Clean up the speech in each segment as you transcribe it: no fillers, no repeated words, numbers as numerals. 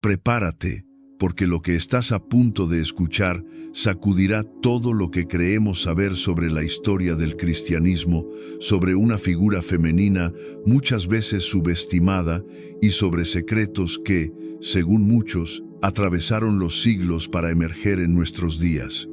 Prepárate, porque lo que estás a punto de escuchar sacudirá todo lo que creemos saber sobre la historia del cristianismo, sobre una figura femenina muchas veces subestimada y sobre secretos que, según muchos, atravesaron los siglos para emerger en nuestros días.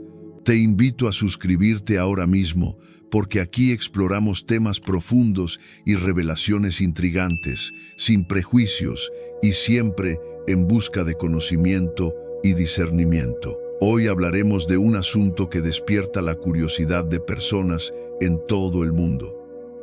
Te invito a suscribirte ahora mismo, porque aquí exploramos temas profundos y revelaciones intrigantes, sin prejuicios y siempre en busca de conocimiento y discernimiento. Hoy hablaremos de un asunto que despierta la curiosidad de personas en todo el mundo.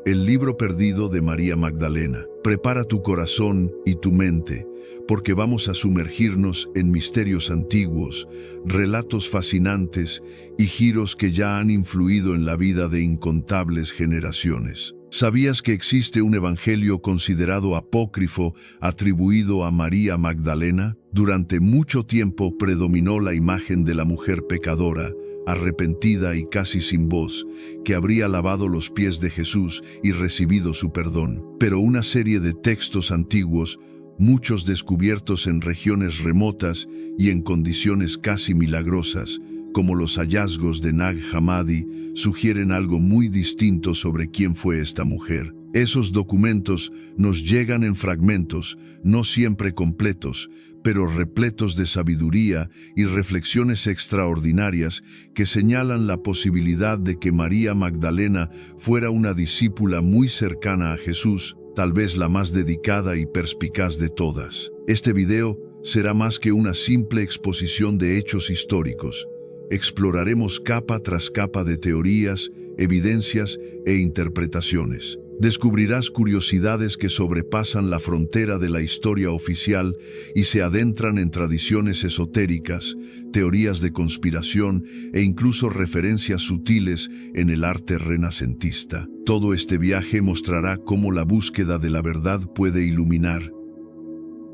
El libro perdido de María Magdalena. Prepara tu corazón y tu mente, porque vamos a sumergirnos en misterios antiguos, relatos fascinantes y giros que ya han influido en la vida de incontables generaciones. ¿Sabías que existe un evangelio considerado apócrifo atribuido a María Magdalena? Durante mucho tiempo predominó la imagen de la mujer pecadora, arrepentida y casi sin voz, que habría lavado los pies de Jesús y recibido su perdón. Pero una serie de textos antiguos, muchos descubiertos en regiones remotas y en condiciones casi milagrosas, como los hallazgos de Nag Hammadi, sugieren algo muy distinto sobre quién fue esta mujer. Esos documentos nos llegan en fragmentos, no siempre completos, pero repletos de sabiduría y reflexiones extraordinarias que señalan la posibilidad de que María Magdalena fuera una discípula muy cercana a Jesús, tal vez la más dedicada y perspicaz de todas. Este video será más que una simple exposición de hechos históricos. Exploraremos capa tras capa de teorías, evidencias e interpretaciones. Descubrirás curiosidades que sobrepasan la frontera de la historia oficial y se adentran en tradiciones esotéricas, teorías de conspiración e incluso referencias sutiles en el arte renacentista. Todo este viaje mostrará cómo la búsqueda de la verdad puede iluminar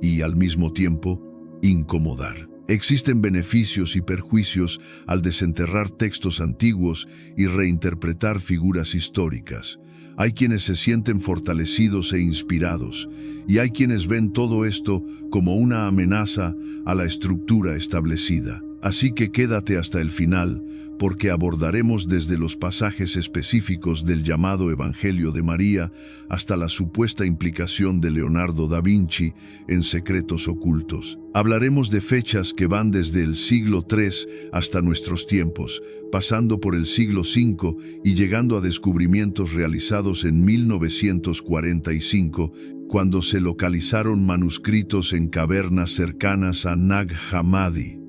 y, al mismo tiempo, incomodar. Existen beneficios y perjuicios al desenterrar textos antiguos y reinterpretar figuras históricas. Hay quienes se sienten fortalecidos e inspirados, y hay quienes ven todo esto como una amenaza a la estructura establecida. Así que quédate hasta el final, porque abordaremos desde los pasajes específicos del llamado Evangelio de María hasta la supuesta implicación de Leonardo da Vinci en secretos ocultos. Hablaremos de fechas que van desde el siglo III hasta nuestros tiempos, pasando por el siglo V y llegando a descubrimientos realizados en 1945, cuando se localizaron manuscritos en cavernas cercanas a Nag Hammadi.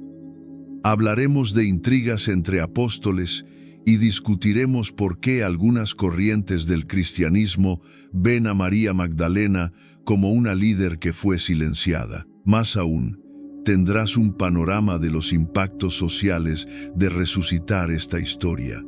Hablaremos de intrigas entre apóstoles y discutiremos por qué algunas corrientes del cristianismo ven a María Magdalena como una líder que fue silenciada. Más aún, tendrás un panorama de los impactos sociales de resucitar esta historia.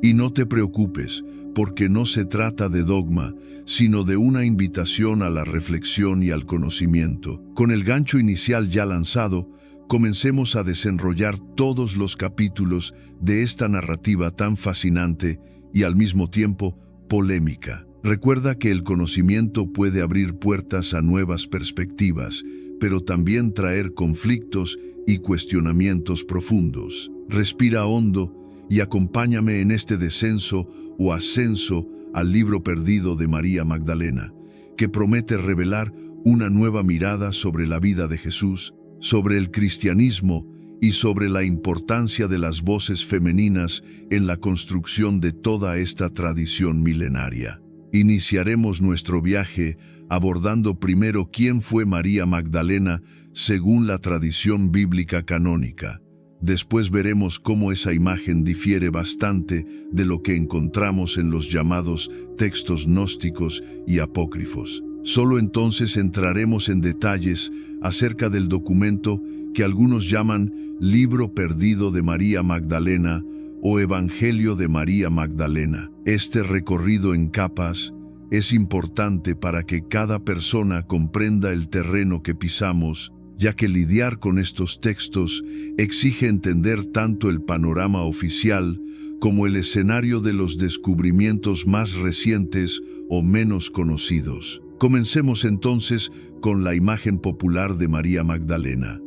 Y no te preocupes, porque no se trata de dogma, sino de una invitación a la reflexión y al conocimiento. Con el gancho inicial ya lanzado, comencemos a desenrollar todos los capítulos de esta narrativa tan fascinante y al mismo tiempo polémica. Recuerda que el conocimiento puede abrir puertas a nuevas perspectivas, pero también traer conflictos y cuestionamientos profundos. Respira hondo y acompáñame en este descenso o ascenso al libro perdido de María Magdalena, que promete revelar una nueva mirada sobre la vida de Jesús, sobre el cristianismo y sobre la importancia de las voces femeninas en la construcción de toda esta tradición milenaria. Iniciaremos nuestro viaje abordando primero quién fue María Magdalena según la tradición bíblica canónica. Después veremos cómo esa imagen difiere bastante de lo que encontramos en los llamados textos gnósticos y apócrifos. Solo entonces entraremos en detalles acerca del documento que algunos llaman Libro Perdido de María Magdalena o Evangelio de María Magdalena. Este recorrido en capas es importante para que cada persona comprenda el terreno que pisamos, ya que lidiar con estos textos exige entender tanto el panorama oficial como el escenario de los descubrimientos más recientes o menos conocidos. Comencemos entonces con la imagen popular de María Magdalena.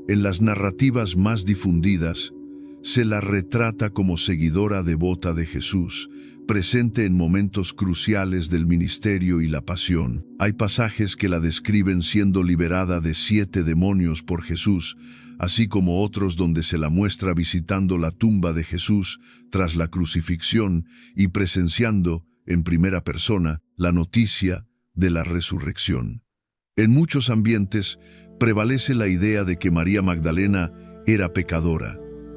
En las narrativas más difundidas, se la retrata como seguidora devota de Jesús, presente en momentos cruciales del ministerio y la pasión. Hay pasajes que la describen siendo liberada de 7 demonios por Jesús, así como otros donde se la muestra visitando la tumba de Jesús tras la crucifixión y presenciando, en primera persona, la noticia de la resurrección. En muchos ambientes prevalece la idea de que María Magdalena era pecadora,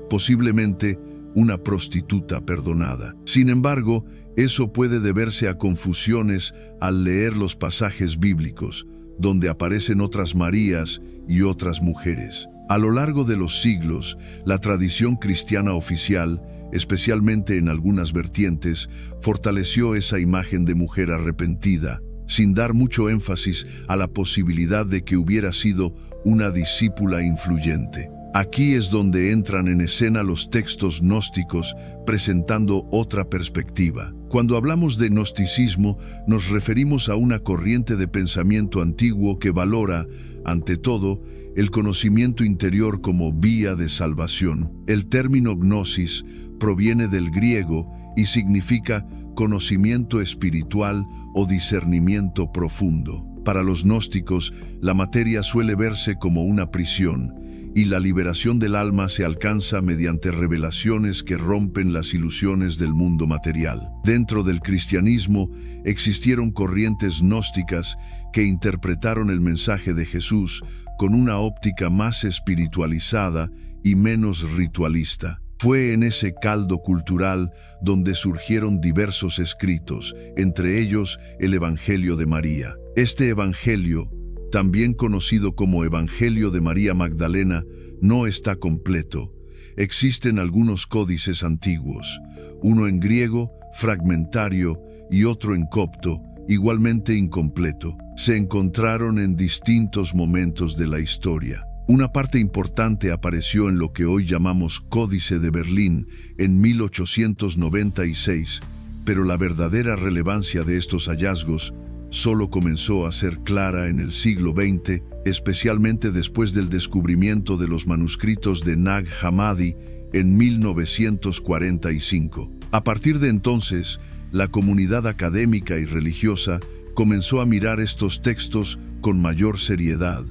posiblemente una prostituta perdonada. Sin embargo, eso puede deberse a confusiones al leer los pasajes bíblicos, donde aparecen otras Marías y otras mujeres. A lo largo de los siglos, la tradición cristiana oficial, especialmente en algunas vertientes, fortaleció esa imagen de mujer arrepentida, sin dar mucho énfasis a la posibilidad de que hubiera sido una discípula influyente. Aquí es donde entran en escena los textos gnósticos, presentando otra perspectiva. Cuando hablamos de gnosticismo, nos referimos a una corriente de pensamiento antiguo que valora, ante todo, el conocimiento interior como vía de salvación. El término gnosis proviene del griego y significa conocimiento espiritual o discernimiento profundo. Para los gnósticos, la materia suele verse como una prisión, y la liberación del alma se alcanza mediante revelaciones que rompen las ilusiones del mundo material. Dentro del cristianismo existieron corrientes gnósticas que interpretaron el mensaje de Jesús con una óptica más espiritualizada y menos ritualista. Fue en ese caldo cultural donde surgieron diversos escritos, entre ellos el Evangelio de María. Este Evangelio, también conocido como Evangelio de María Magdalena, no está completo. Existen algunos códices antiguos, uno en griego, fragmentario, y otro en copto, igualmente incompleto. Se encontraron en distintos momentos de la historia. Una parte importante apareció en lo que hoy llamamos Códice de Berlín en 1896, pero la verdadera relevancia de estos hallazgos solo comenzó a ser clara en el siglo XX, especialmente después del descubrimiento de los manuscritos de Nag Hammadi en 1945. A partir de entonces, la comunidad académica y religiosa comenzó a mirar estos textos con mayor seriedad,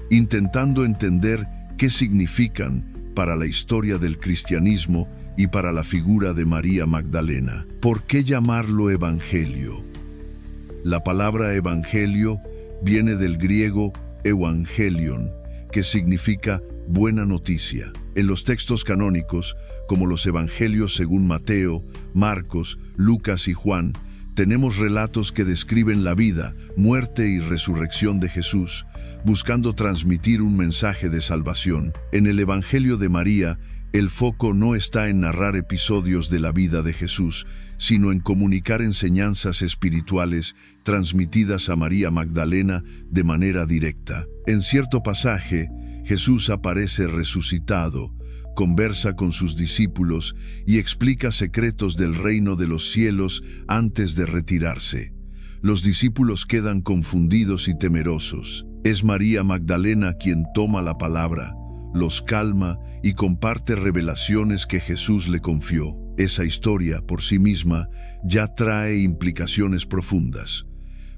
intentando entender qué significan para la historia del cristianismo y para la figura de María Magdalena. ¿Por qué llamarlo Evangelio? La palabra evangelio viene del griego evangelion, que significa buena noticia. En los textos canónicos, como los evangelios según Mateo, Marcos, Lucas y Juan, tenemos relatos que describen la vida, muerte y resurrección de Jesús, buscando transmitir un mensaje de salvación. En el Evangelio de María, el foco no está en narrar episodios de la vida de Jesús, sino en comunicar enseñanzas espirituales transmitidas a María Magdalena de manera directa. En cierto pasaje, Jesús aparece resucitado, conversa con sus discípulos y explica secretos del reino de los cielos antes de retirarse. Los discípulos quedan confundidos y temerosos. Es María Magdalena quien toma la palabra, los calma y comparte revelaciones que Jesús le confió. Esa historia, por sí misma, ya trae implicaciones profundas.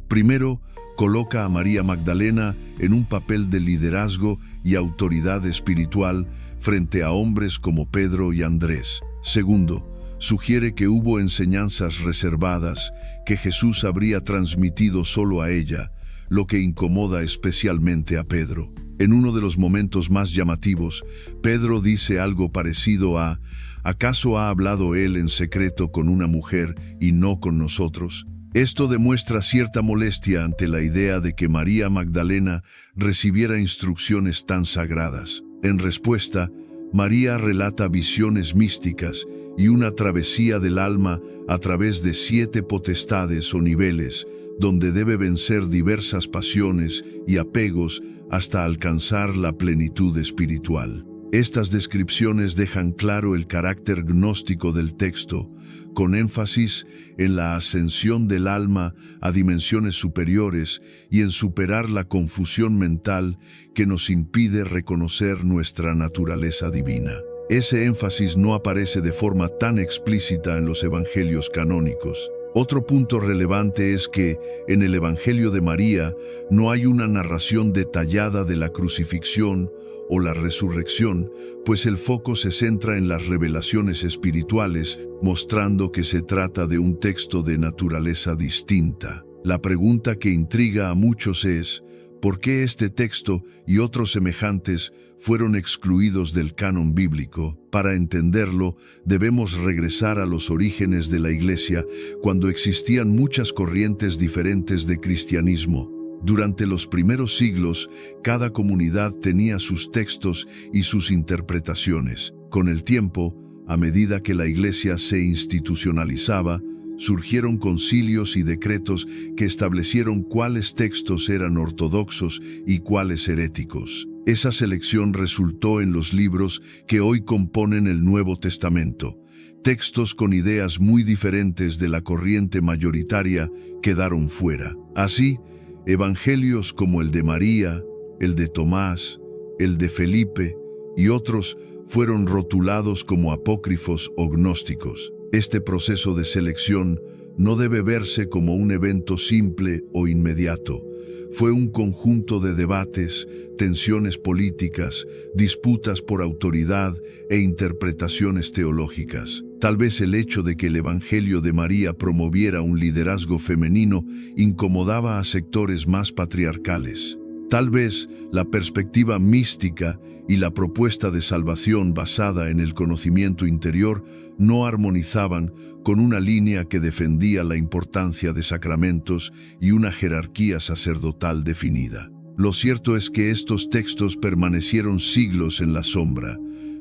Primero, coloca a María Magdalena en un papel de liderazgo y autoridad espiritual frente a hombres como Pedro y Andrés. Segundo, sugiere que hubo enseñanzas reservadas que Jesús habría transmitido solo a ella, lo que incomoda especialmente a Pedro. En uno de los momentos más llamativos, Pedro dice algo parecido a: ¿acaso ha hablado él en secreto con una mujer y no con nosotros? Esto demuestra cierta molestia ante la idea de que María Magdalena recibiera instrucciones tan sagradas. En respuesta, María relata visiones místicas y una travesía del alma a través de 7 potestades o niveles, donde debe vencer diversas pasiones y apegos hasta alcanzar la plenitud espiritual. Estas descripciones dejan claro el carácter gnóstico del texto, con énfasis en la ascensión del alma a dimensiones superiores y en superar la confusión mental que nos impide reconocer nuestra naturaleza divina. Ese énfasis no aparece de forma tan explícita en los evangelios canónicos. Otro punto relevante es que, en el Evangelio de María, no hay una narración detallada de la crucifixión o la resurrección, pues el foco se centra en las revelaciones espirituales, mostrando que se trata de un texto de naturaleza distinta. La pregunta que intriga a muchos es, ¿por qué este texto y otros semejantes fueron excluidos del canon bíblico? Para entenderlo, debemos regresar a los orígenes de la Iglesia, cuando existían muchas corrientes diferentes de cristianismo. Durante los primeros siglos, cada comunidad tenía sus textos y sus interpretaciones. Con el tiempo, a medida que la Iglesia se institucionalizaba, surgieron concilios y decretos que establecieron cuáles textos eran ortodoxos y cuáles heréticos. Esa selección resultó en los libros que hoy componen el Nuevo Testamento. Textos con ideas muy diferentes de la corriente mayoritaria quedaron fuera. Así, evangelios como el de María, el de Tomás, el de Felipe y otros fueron rotulados como apócrifos o gnósticos. Este proceso de selección no debe verse como un evento simple o inmediato. Fue un conjunto de debates, tensiones políticas, disputas por autoridad e interpretaciones teológicas. Tal vez el hecho de que el Evangelio de María promoviera un liderazgo femenino incomodaba a sectores más patriarcales. Tal vez la perspectiva mística y la propuesta de salvación basada en el conocimiento interior no armonizaban con una línea que defendía la importancia de sacramentos y una jerarquía sacerdotal definida. Lo cierto es que estos textos permanecieron siglos en la sombra.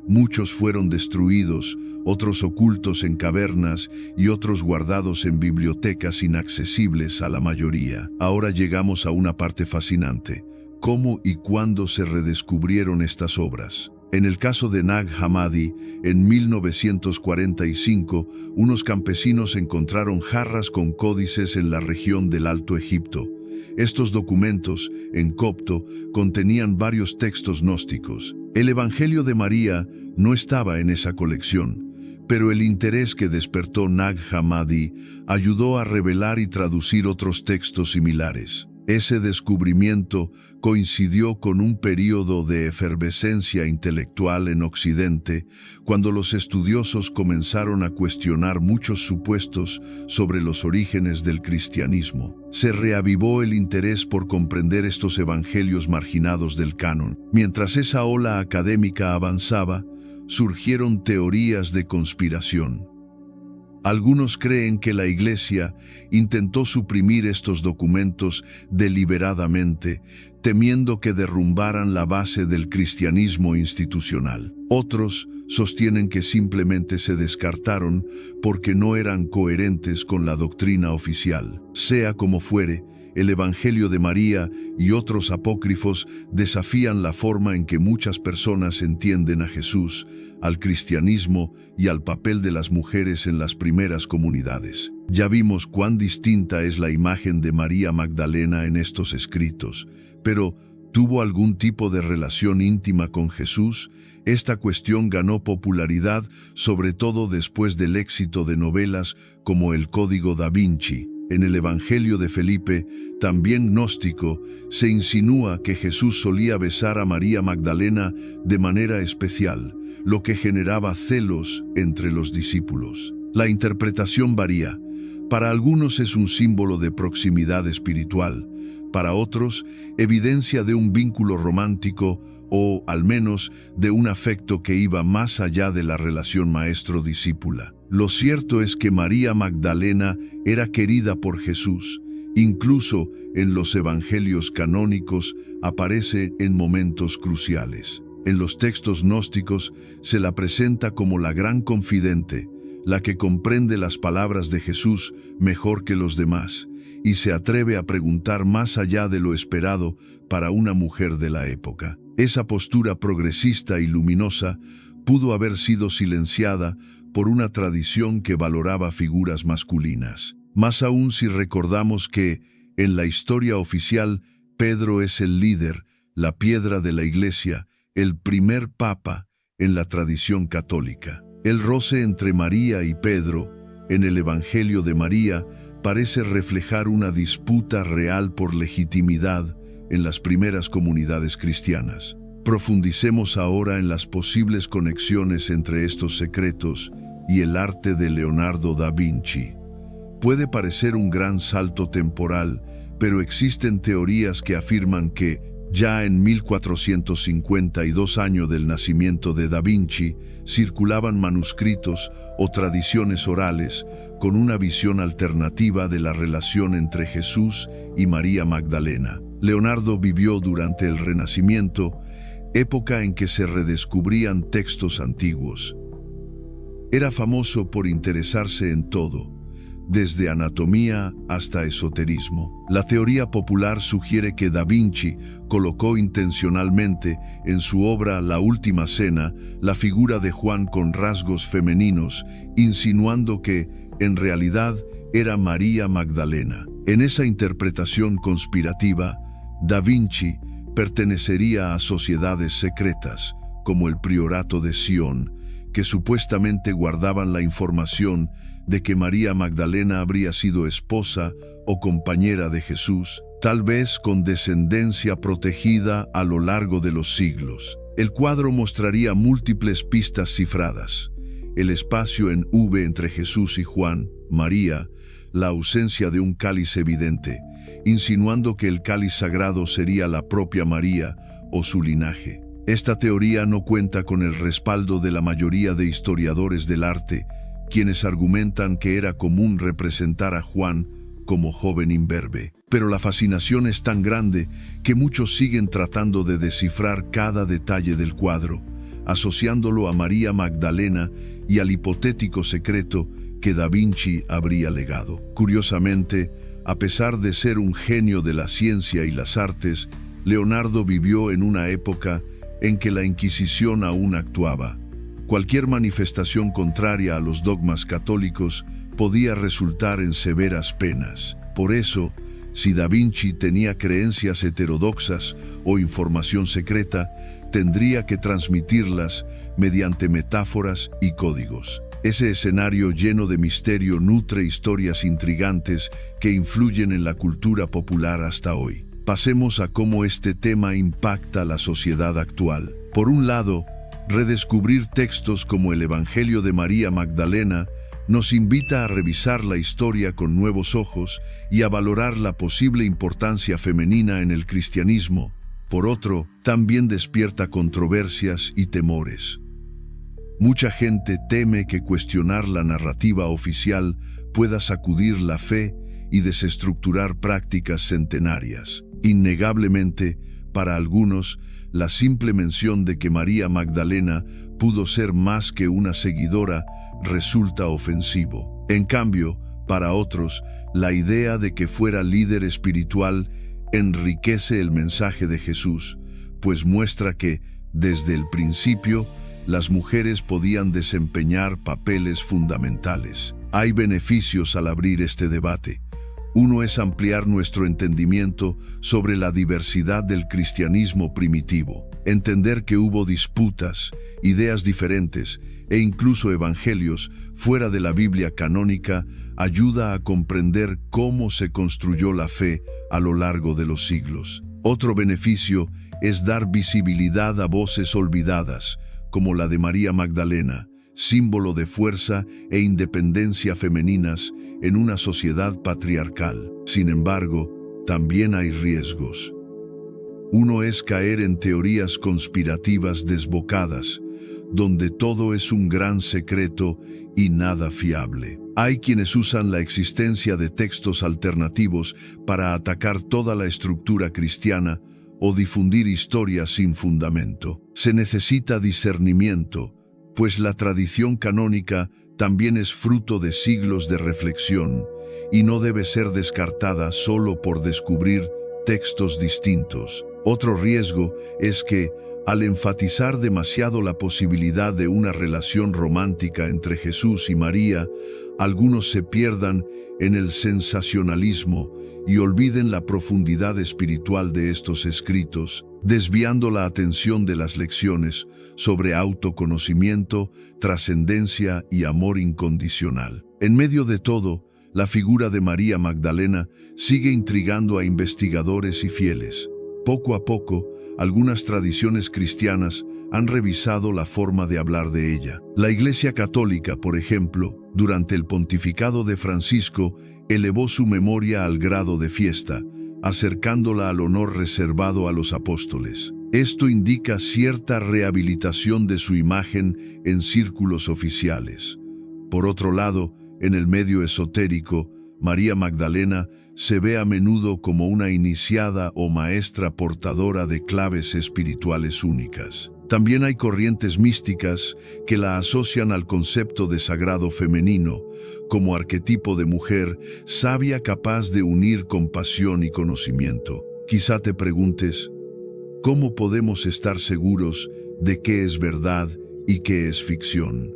Muchos fueron destruidos, otros ocultos en cavernas y otros guardados en bibliotecas inaccesibles a la mayoría. Ahora llegamos a una parte fascinante. ¿Cómo y cuándo se redescubrieron estas obras? En el caso de Nag Hammadi, en 1945, unos campesinos encontraron jarras con códices en la región del Alto Egipto. Estos documentos, en copto, contenían varios textos gnósticos. El Evangelio de María no estaba en esa colección, pero el interés que despertó Nag Hammadi ayudó a revelar y traducir otros textos similares. Ese descubrimiento coincidió con un período de efervescencia intelectual en Occidente, cuando los estudiosos comenzaron a cuestionar muchos supuestos sobre los orígenes del cristianismo. Se reavivó el interés por comprender estos evangelios marginados del canon. Mientras esa ola académica avanzaba, surgieron teorías de conspiración. Algunos creen que la Iglesia intentó suprimir estos documentos deliberadamente, temiendo que derrumbaran la base del cristianismo institucional. Otros sostienen que simplemente se descartaron porque no eran coherentes con la doctrina oficial. Sea como fuere, el Evangelio de María y otros apócrifos desafían la forma en que muchas personas entienden a Jesús, al cristianismo y al papel de las mujeres en las primeras comunidades. Ya vimos cuán distinta es la imagen de María Magdalena en estos escritos, pero ¿tuvo algún tipo de relación íntima con Jesús? Esta cuestión ganó popularidad, sobre todo después del éxito de novelas como El Código da Vinci. En el Evangelio de Felipe, también gnóstico, se insinúa que Jesús solía besar a María Magdalena de manera especial, lo que generaba celos entre los discípulos. La interpretación varía. Para algunos es un símbolo de proximidad espiritual, para otros, evidencia de un vínculo romántico o, al menos, de un afecto que iba más allá de la relación maestro-discípula. Lo cierto es que María Magdalena era querida por Jesús. Incluso en los evangelios canónicos aparece en momentos cruciales. En los textos gnósticos se la presenta como la gran confidente, la que comprende las palabras de Jesús mejor que los demás y se atreve a preguntar más allá de lo esperado para una mujer de la época. Esa postura progresista y luminosa pudo haber sido silenciada por una tradición que valoraba figuras masculinas. Más aún si recordamos que, en la historia oficial, Pedro es el líder, la piedra de la Iglesia, el primer papa en la tradición católica. El roce entre María y Pedro, en el Evangelio de María, parece reflejar una disputa real por legitimidad en las primeras comunidades cristianas. Profundicemos ahora en las posibles conexiones entre estos secretos y el arte de Leonardo da Vinci. Puede parecer un gran salto temporal, pero existen teorías que afirman que, ya en 1452 años del nacimiento de Da Vinci, circulaban manuscritos o tradiciones orales con una visión alternativa de la relación entre Jesús y María Magdalena. Leonardo vivió durante el Renacimiento, época en que se redescubrían textos antiguos. Era famoso por interesarse en todo, desde anatomía hasta esoterismo. La teoría popular sugiere que Da Vinci colocó intencionalmente en su obra La Última Cena la figura de Juan con rasgos femeninos, insinuando que, en realidad, era María Magdalena. En esa interpretación conspirativa, Da Vinci pertenecería a sociedades secretas, como el Priorato de Sion, que supuestamente guardaban la información de que María Magdalena habría sido esposa o compañera de Jesús, tal vez con descendencia protegida a lo largo de los siglos. El cuadro mostraría múltiples pistas cifradas: el espacio en V entre Jesús y Juan, María, la ausencia de un cáliz evidente, insinuando que el cáliz sagrado sería la propia María o su linaje. Esta teoría no cuenta con el respaldo de la mayoría de historiadores del arte, quienes argumentan que era común representar a Juan como joven imberbe. Pero la fascinación es tan grande que muchos siguen tratando de descifrar cada detalle del cuadro, asociándolo a María Magdalena y al hipotético secreto que Da Vinci habría legado. Curiosamente, a pesar de ser un genio de la ciencia y las artes, Leonardo vivió en una época en que la Inquisición aún actuaba. Cualquier manifestación contraria a los dogmas católicos podía resultar en severas penas. Por eso, si Da Vinci tenía creencias heterodoxas o información secreta, tendría que transmitirlas mediante metáforas y códigos. Ese escenario lleno de misterio nutre historias intrigantes que influyen en la cultura popular hasta hoy. Pasemos a cómo este tema impacta la sociedad actual. Por un lado, redescubrir textos como el Evangelio de María Magdalena nos invita a revisar la historia con nuevos ojos y a valorar la posible importancia femenina en el cristianismo. Por otro, también despierta controversias y temores. Mucha gente teme que cuestionar la narrativa oficial pueda sacudir la fe y desestructurar prácticas centenarias. Innegablemente, para algunos, la simple mención de que María Magdalena pudo ser más que una seguidora resulta ofensivo. En cambio, para otros, la idea de que fuera líder espiritual enriquece el mensaje de Jesús, pues muestra que, desde el principio, las mujeres podían desempeñar papeles fundamentales. Hay beneficios al abrir este debate. Uno es ampliar nuestro entendimiento sobre la diversidad del cristianismo primitivo. Entender que hubo disputas, ideas diferentes e incluso evangelios fuera de la Biblia canónica ayuda a comprender cómo se construyó la fe a lo largo de los siglos. Otro beneficio es dar visibilidad a voces olvidadas, como la de María Magdalena, símbolo de fuerza e independencia femeninas en una sociedad patriarcal. Sin embargo, también hay riesgos. Uno es caer en teorías conspirativas desbocadas, donde todo es un gran secreto y nada fiable. Hay quienes usan la existencia de textos alternativos para atacar toda la estructura cristiana o difundir historias sin fundamento. Se necesita discernimiento, pues la tradición canónica también es fruto de siglos de reflexión y no debe ser descartada solo por descubrir textos distintos. Otro riesgo es que, al enfatizar demasiado la posibilidad de una relación romántica entre Jesús y María, algunos se pierdan en el sensacionalismo y olviden la profundidad espiritual de estos escritos, desviando la atención de las lecciones sobre autoconocimiento, trascendencia y amor incondicional. En medio de todo, la figura de María Magdalena sigue intrigando a investigadores y fieles. Poco a poco, algunas tradiciones cristianas han revisado la forma de hablar de ella. La Iglesia Católica, por ejemplo, durante el pontificado de Francisco, elevó su memoria al grado de fiesta, acercándola al honor reservado a los apóstoles. Esto indica cierta rehabilitación de su imagen en círculos oficiales. Por otro lado, en el medio esotérico, María Magdalena se ve a menudo como una iniciada o maestra portadora de claves espirituales únicas. También hay corrientes místicas que la asocian al concepto de sagrado femenino, como arquetipo de mujer sabia capaz de unir compasión y conocimiento. Quizá te preguntes, ¿cómo podemos estar seguros de qué es verdad y qué es ficción?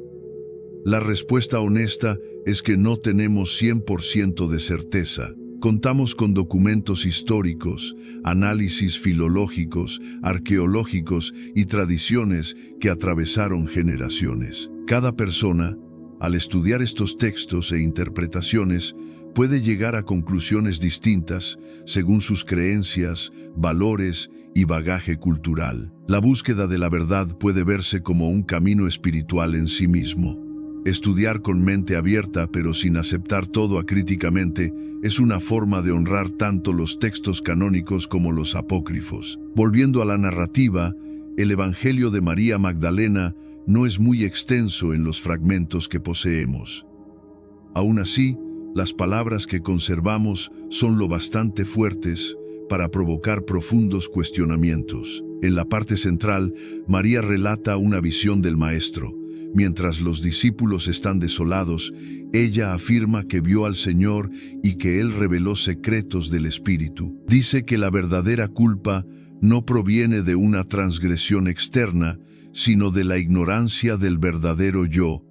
La respuesta honesta es que no tenemos 100% de certeza. Contamos con documentos históricos, análisis filológicos, arqueológicos y tradiciones que atravesaron generaciones. Cada persona, al estudiar estos textos e interpretaciones, puede llegar a conclusiones distintas según sus creencias, valores y bagaje cultural. La búsqueda de la verdad puede verse como un camino espiritual en sí mismo. Estudiar con mente abierta pero sin aceptar todo acríticamente es una forma de honrar tanto los textos canónicos como los apócrifos. Volviendo a la narrativa, el Evangelio de María Magdalena no es muy extenso en los fragmentos que poseemos. Aún así, las palabras que conservamos son lo bastante fuertes para provocar profundos cuestionamientos. En la parte central, María relata una visión del Maestro. Mientras los discípulos están desolados, ella afirma que vio al Señor y que Él reveló secretos del Espíritu. Dice que la verdadera culpa no proviene de una transgresión externa, sino de la ignorancia del verdadero yo,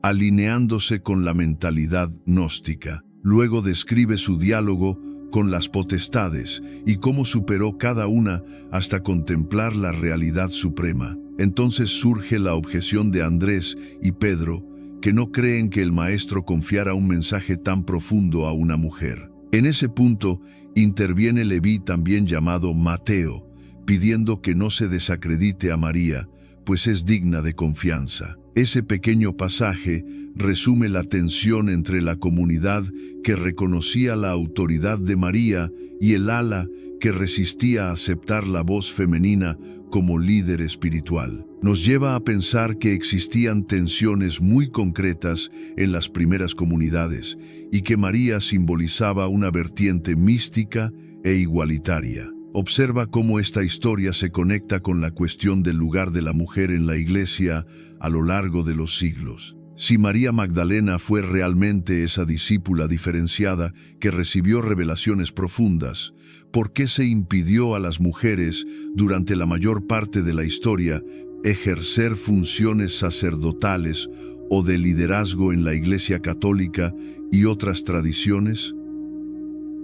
alineándose con la mentalidad gnóstica. Luego describe su diálogo con las potestades y cómo superó cada una hasta contemplar la realidad suprema. Entonces surge la objeción de Andrés y Pedro, que no creen que el Maestro confiara un mensaje tan profundo a una mujer. En ese punto interviene Leví, también llamado Mateo, pidiendo que no se desacredite a María, pues es digna de confianza. Ese pequeño pasaje resume la tensión entre la comunidad que reconocía la autoridad de María y el ala que resistía a aceptar la voz femenina como líder espiritual. Nos lleva a pensar que existían tensiones muy concretas en las primeras comunidades y que María simbolizaba una vertiente mística e igualitaria. Observa cómo esta historia se conecta con la cuestión del lugar de la mujer en la Iglesia a lo largo de los siglos. Si María Magdalena fue realmente esa discípula diferenciada que recibió revelaciones profundas, ¿por qué se impidió a las mujeres, durante la mayor parte de la historia, ejercer funciones sacerdotales o de liderazgo en la Iglesia Católica y otras tradiciones?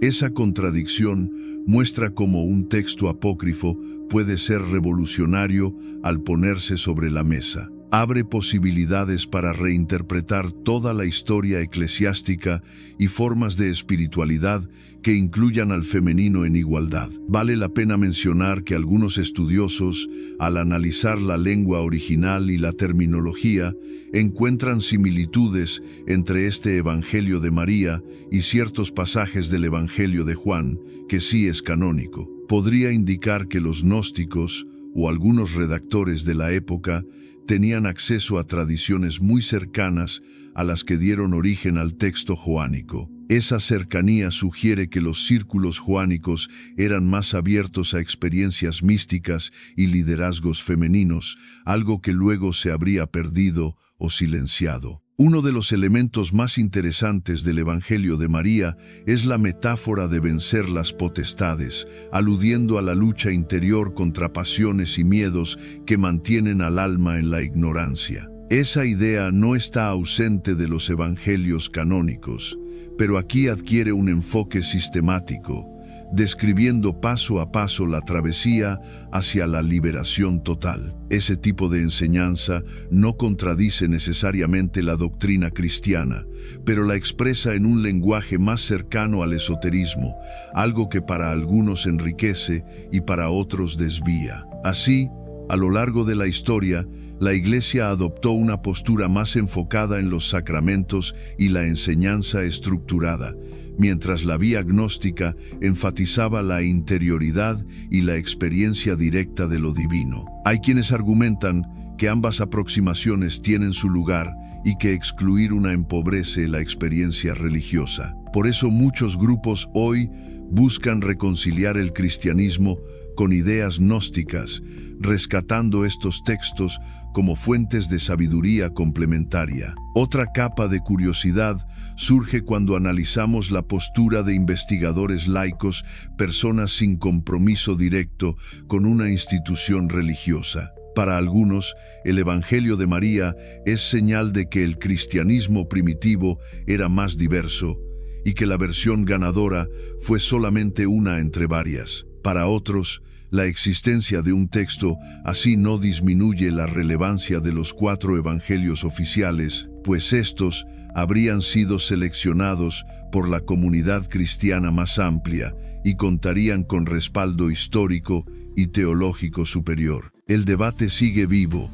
Esa contradicción muestra cómo un texto apócrifo puede ser revolucionario al ponerse sobre la mesa. Abre posibilidades para reinterpretar toda la historia eclesiástica y formas de espiritualidad que incluyan al femenino en igualdad. Vale la pena mencionar que algunos estudiosos, al analizar la lengua original y la terminología, encuentran similitudes entre este Evangelio de María y ciertos pasajes del Evangelio de Juan, que sí es canónico. Podría indicar que los gnósticos, o algunos redactores de la época, tenían acceso a tradiciones muy cercanas a las que dieron origen al texto joánico. Esa cercanía sugiere que los círculos joánicos eran más abiertos a experiencias místicas y liderazgos femeninos, algo que luego se habría perdido o silenciado. Uno de los elementos más interesantes del Evangelio de María es la metáfora de vencer las potestades, aludiendo a la lucha interior contra pasiones y miedos que mantienen al alma en la ignorancia. Esa idea no está ausente de los evangelios canónicos, pero aquí adquiere un enfoque sistemático, describiendo paso a paso la travesía hacia la liberación total. Ese tipo de enseñanza no contradice necesariamente la doctrina cristiana, pero la expresa en un lenguaje más cercano al esoterismo, algo que para algunos enriquece y para otros desvía. Así, a lo largo de la historia, la Iglesia adoptó una postura más enfocada en los sacramentos y la enseñanza estructurada, mientras la vía gnóstica enfatizaba la interioridad y la experiencia directa de lo divino. Hay quienes argumentan que ambas aproximaciones tienen su lugar y que excluir una empobrece la experiencia religiosa. Por eso muchos grupos hoy buscan reconciliar el cristianismo con ideas gnósticas, rescatando estos textos como fuentes de sabiduría complementaria. Otra capa de curiosidad surge cuando analizamos la postura de investigadores laicos, personas sin compromiso directo con una institución religiosa. Para algunos, el Evangelio de María es señal de que el cristianismo primitivo era más diverso y que la versión ganadora fue solamente una entre varias. Para otros, la existencia de un texto así no disminuye la relevancia de los 4 evangelios oficiales, pues estos habrían sido seleccionados por la comunidad cristiana más amplia y contarían con respaldo histórico y teológico superior. El debate sigue vivo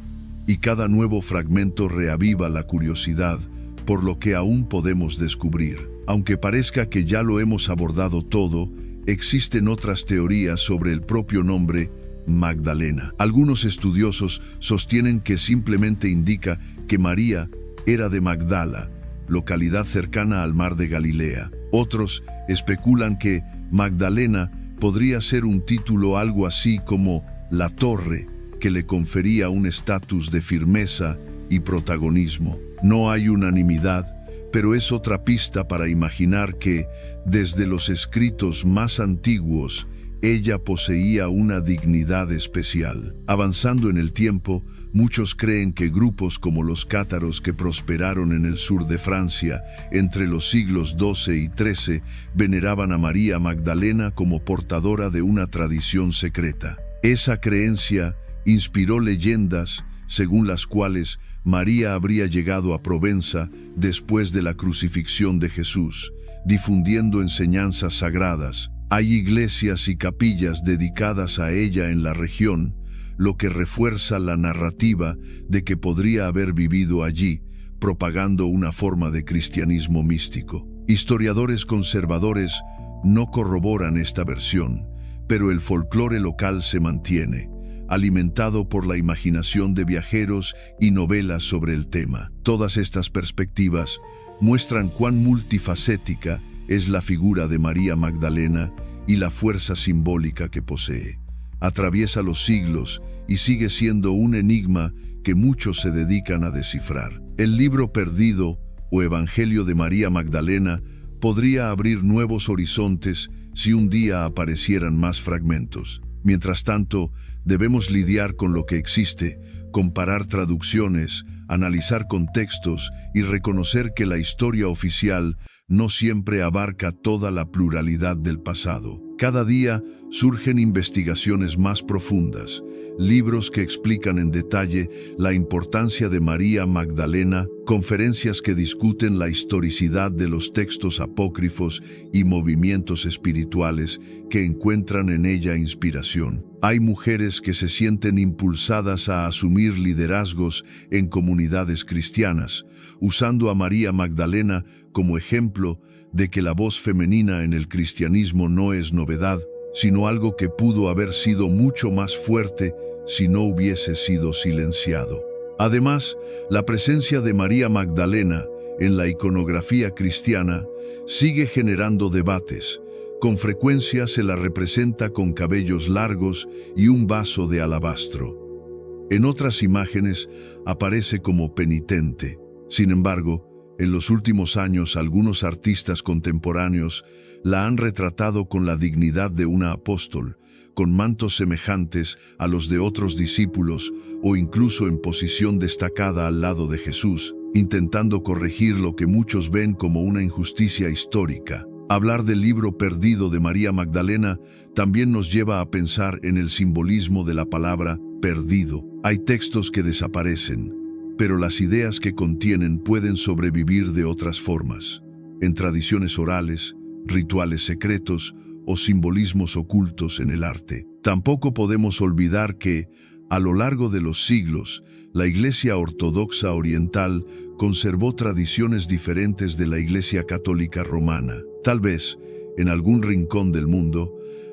y cada nuevo fragmento reaviva la curiosidad por lo que aún podemos descubrir. Aunque parezca que ya lo hemos abordado todo, existen otras teorías sobre el propio nombre Magdalena. Algunos estudiosos sostienen que simplemente indica que María era de Magdala, localidad cercana al mar de Galilea. Otros especulan que Magdalena podría ser un título algo así como la torre, que le confería un estatus de firmeza y protagonismo. No hay unanimidad, pero es otra pista para imaginar que, desde los escritos más antiguos, ella poseía una dignidad especial. Avanzando en el tiempo, muchos creen que grupos como los cátaros que prosperaron en el sur de Francia entre los siglos XII y XIII veneraban a María Magdalena como portadora de una tradición secreta. Esa creencia inspiró leyendas según las cuales María habría llegado a Provenza después de la crucifixión de Jesús, difundiendo enseñanzas sagradas. Hay iglesias y capillas dedicadas a ella en la región, lo que refuerza la narrativa de que podría haber vivido allí, propagando una forma de cristianismo místico. Historiadores conservadores no corroboran esta versión, pero el folclore local se mantiene, alimentado por la imaginación de viajeros y novelas sobre el tema. Todas estas perspectivas muestran cuán multifacética es la figura de María Magdalena y la fuerza simbólica que posee. Atraviesa los siglos y sigue siendo un enigma que muchos se dedican a descifrar. El libro perdido o Evangelio de María Magdalena podría abrir nuevos horizontes si un día aparecieran más fragmentos. Mientras tanto, debemos lidiar con lo que existe, comparar traducciones, analizar contextos y reconocer que la historia oficial no siempre abarca toda la pluralidad del pasado. Cada día surgen investigaciones más profundas, libros que explican en detalle la importancia de María Magdalena, conferencias que discuten la historicidad de los textos apócrifos y movimientos espirituales que encuentran en ella inspiración. Hay mujeres que se sienten impulsadas a asumir liderazgos en comunidades cristianas, usando a María Magdalena como ejemplo de que la voz femenina en el cristianismo no es novedad, sino algo que pudo haber sido mucho más fuerte si no hubiese sido silenciado. Además, la presencia de María Magdalena en la iconografía cristiana, sigue generando debates. Con frecuencia se la representa con cabellos largos y un vaso de alabastro. En otras imágenes aparece como penitente. Sin embargo, en los últimos años algunos artistas contemporáneos la han retratado con la dignidad de una apóstol, con mantos semejantes a los de otros discípulos o incluso en posición destacada al lado de Jesús, intentando corregir lo que muchos ven como una injusticia histórica. Hablar del libro perdido de María Magdalena también nos lleva a pensar en el simbolismo de la palabra perdido. Hay textos que desaparecen, pero las ideas que contienen pueden sobrevivir de otras formas, en tradiciones orales, rituales secretos o simbolismos ocultos en el arte. Tampoco podemos olvidar que, a lo largo de los siglos, la Iglesia Ortodoxa Oriental conservó tradiciones diferentes de la Iglesia Católica Romana. Tal vez, en algún rincón del mundo,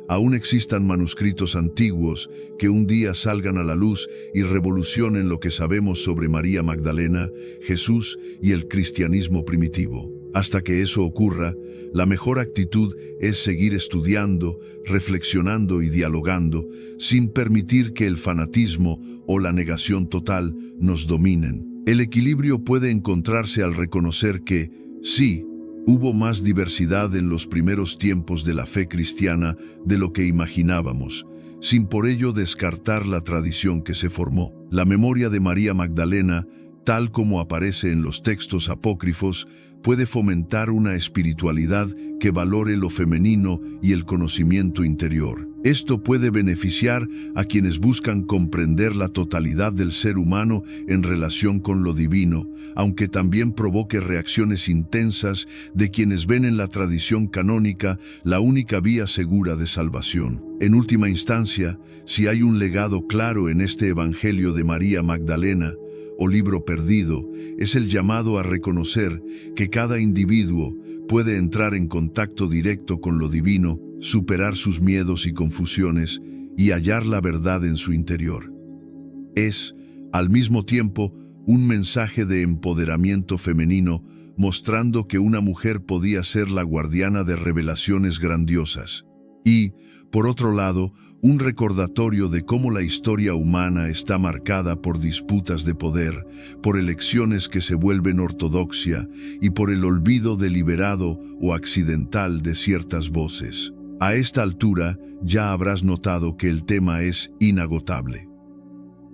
aún existan manuscritos antiguos que un día salgan a la luz y revolucionen lo que sabemos sobre María Magdalena, Jesús y el cristianismo primitivo. Hasta que eso ocurra, la mejor actitud es seguir estudiando, reflexionando y dialogando, sin permitir que el fanatismo o la negación total nos dominen. El equilibrio puede encontrarse al reconocer que, sí, hubo más diversidad en los primeros tiempos de la fe cristiana de lo que imaginábamos, sin por ello descartar la tradición que se formó. La memoria de María Magdalena, tal como aparece en los textos apócrifos, puede fomentar una espiritualidad que valore lo femenino y el conocimiento interior. Esto puede beneficiar a quienes buscan comprender la totalidad del ser humano en relación con lo divino, aunque también provoque reacciones intensas de quienes ven en la tradición canónica la única vía segura de salvación. En última instancia, si hay un legado claro en este Evangelio de María Magdalena, o libro perdido, es el llamado a reconocer que cada individuo puede entrar en contacto directo con lo divino, superar sus miedos y confusiones y hallar la verdad en su interior. Es, al mismo tiempo, un mensaje de empoderamiento femenino, mostrando que una mujer podía ser la guardiana de revelaciones grandiosas. Y, por otro lado, un recordatorio de cómo la historia humana está marcada por disputas de poder, por elecciones que se vuelven ortodoxia y por el olvido deliberado o accidental de ciertas voces. A esta altura ya habrás notado que el tema es inagotable.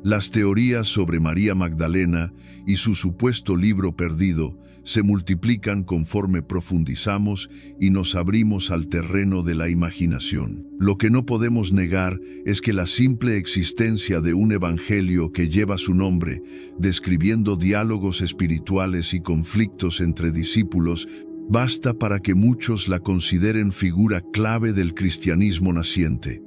Las teorías sobre María Magdalena y su supuesto libro perdido se multiplican conforme profundizamos y nos abrimos al terreno de la imaginación. Lo que no podemos negar es que la simple existencia de un evangelio que lleva su nombre, describiendo diálogos espirituales y conflictos entre discípulos, basta para que muchos la consideren figura clave del cristianismo naciente.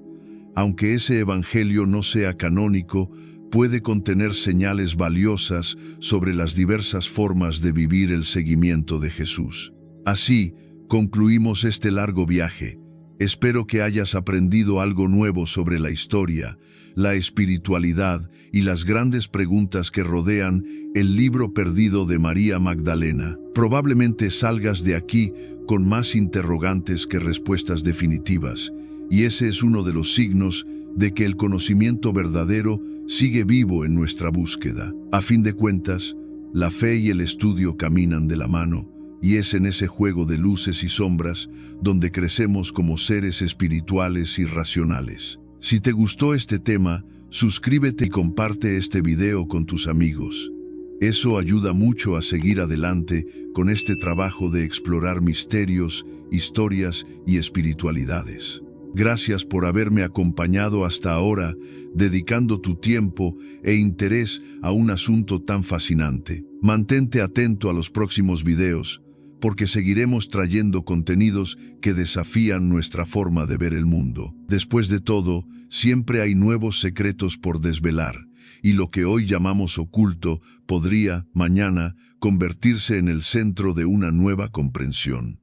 Aunque ese evangelio no sea canónico, puede contener señales valiosas sobre las diversas formas de vivir el seguimiento de Jesús. Así, concluimos este largo viaje. Espero que hayas aprendido algo nuevo sobre la historia, la espiritualidad y las grandes preguntas que rodean el libro perdido de María Magdalena. Probablemente salgas de aquí con más interrogantes que respuestas definitivas, y ese es uno de los signos de que el conocimiento verdadero sigue vivo en nuestra búsqueda. A fin de cuentas, la fe y el estudio caminan de la mano, y es en ese juego de luces y sombras donde crecemos como seres espirituales y racionales. Si te gustó este tema, suscríbete y comparte este video con tus amigos. Eso ayuda mucho a seguir adelante con este trabajo de explorar misterios, historias y espiritualidades. Gracias por haberme acompañado hasta ahora, dedicando tu tiempo e interés a un asunto tan fascinante. Mantente atento a los próximos videos, porque seguiremos trayendo contenidos que desafían nuestra forma de ver el mundo. Después de todo, siempre hay nuevos secretos por desvelar, y lo que hoy llamamos oculto podría, mañana, convertirse en el centro de una nueva comprensión.